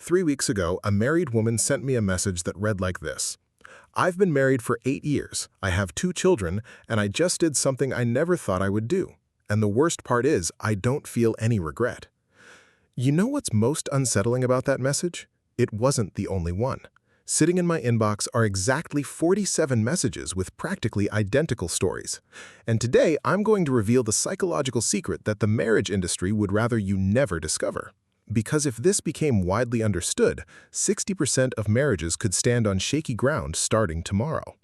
3 weeks ago, a married woman sent me a message that read like this. I've been married for 8 years, I have 2 children, and I just did something I never thought I would do. And the worst part is, I don't feel any regret. You know what's most unsettling about that message? It wasn't the only one. Sitting in my inbox are exactly 47 messages with practically identical stories. And today, I'm going to reveal the psychological secret that the marriage industry would rather you never discover. Because if this became widely understood, 60% of marriages could stand on shaky ground starting tomorrow.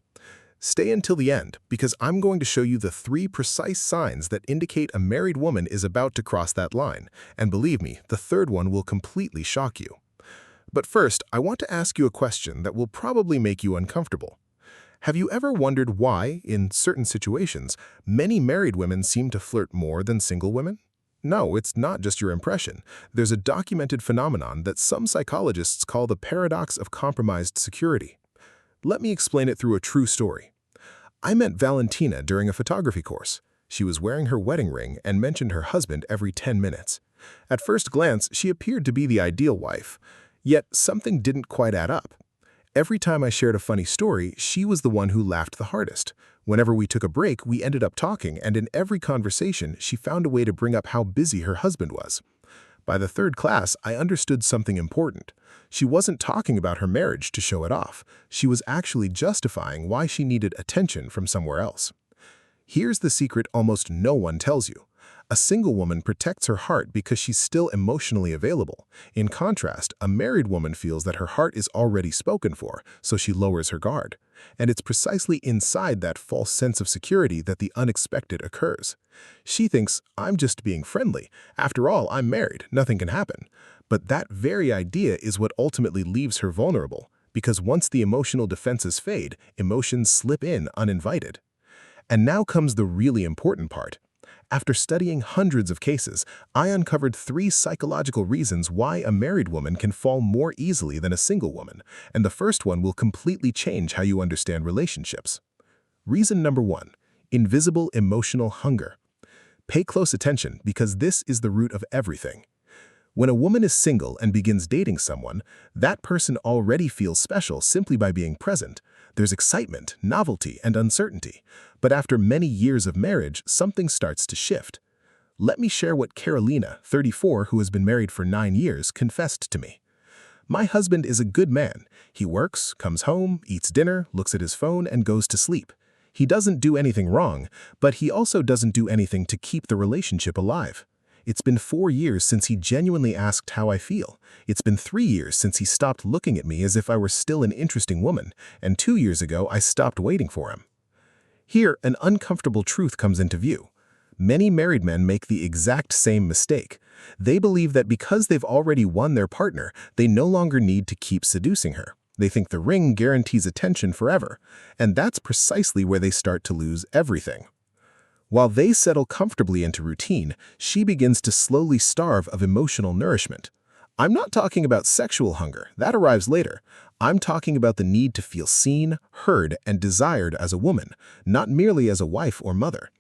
Stay until the end, because I'm going to show you the 3 precise signs that indicate a married woman is about to cross that line, and believe me, the third one will completely shock you. But first, I want to ask you a question that will probably make you uncomfortable. Have you ever wondered why, in certain situations, many married women seem to flirt more than single women? No, it's not just your impression. There's a documented phenomenon that some psychologists call the paradox of compromised security. Let me explain it through a true story. I met Valentina during a photography course. She was wearing her wedding ring and mentioned her husband every 10 minutes. At first glance, she appeared to be the ideal wife. Yet something didn't quite add up. Every time I shared a funny story, she was the one who laughed the hardest. Whenever we took a break, we ended up talking, and in every conversation, she found a way to bring up how busy her husband was. By the third class, I understood something important. She wasn't talking about her marriage to show it off. She was actually justifying why she needed attention from somewhere else. Here's the secret almost no one tells you. A single woman protects her heart because she's still emotionally available. In contrast, a married woman feels that her heart is already spoken for, so she lowers her guard. And it's precisely inside that false sense of security that the unexpected occurs. She thinks, I'm just being friendly. After all, I'm married. Nothing can happen. But that very idea is what ultimately leaves her vulnerable, because once the emotional defenses fade, emotions slip in uninvited. And now comes the really important part. After studying hundreds of cases, I uncovered 3 psychological reasons why a married woman can fall more easily than a single woman, and the first one will completely change how you understand relationships. Reason number 1: invisible emotional hunger. Pay close attention because this is the root of everything. When a woman is single and begins dating someone, that person already feels special simply by being present. There's excitement, novelty, and uncertainty. But after many years of marriage, something starts to shift. Let me share what Carolina, 34, who has been married for 9 years, confessed to me. My husband is a good man. He works, comes home, eats dinner, looks at his phone, and goes to sleep. He doesn't do anything wrong, but he also doesn't do anything to keep the relationship alive. It's been 4 years since he genuinely asked how I feel. It's been 3 years since he stopped looking at me as if I were still an interesting woman, and 2 years ago I stopped waiting for him. Here, an uncomfortable truth comes into view. Many married men make the exact same mistake. They believe that because they've already won their partner, they no longer need to keep seducing her. They think the ring guarantees attention forever, and that's precisely where they start to lose everything. While they settle comfortably into routine, she begins to slowly starve of emotional nourishment. I'm not talking about sexual hunger, that arrives later. I'm talking about the need to feel seen, heard, and desired as a woman, not merely as a wife or mother.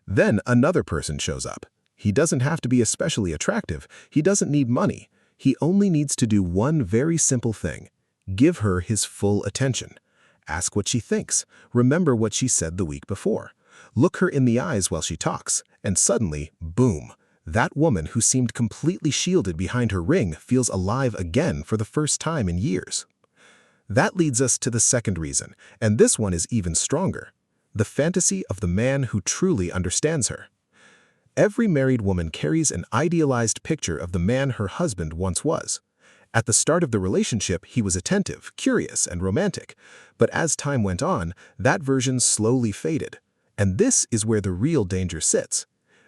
Then another person shows up. He doesn't have to be especially attractive. He doesn't need money. He only needs to do one very simple thing: give her his full attention. Ask what she thinks. Remember what she said the week before. Look her in the eyes while she talks, and suddenly, boom, that woman who seemed completely shielded behind her ring feels alive again for the first time in years. That leads us to the second reason, and this one is even stronger: the fantasy of the man who truly understands her. Every married woman carries an idealized picture of the man her husband once was. At the start of the relationship, he was attentive, curious, and romantic, but as time went on, that version slowly faded. And this is where the real danger sits.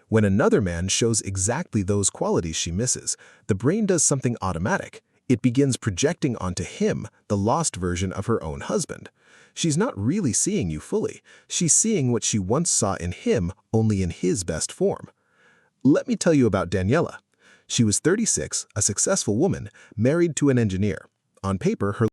When another man shows exactly those qualities she misses, the brain does something automatic. It begins projecting onto him the lost version of her own husband. She's not really seeing you fully. She's seeing what she once saw in him, only in his best form. Let me tell you about Daniela. She was 36, a successful woman, married to an engineer. On paper, her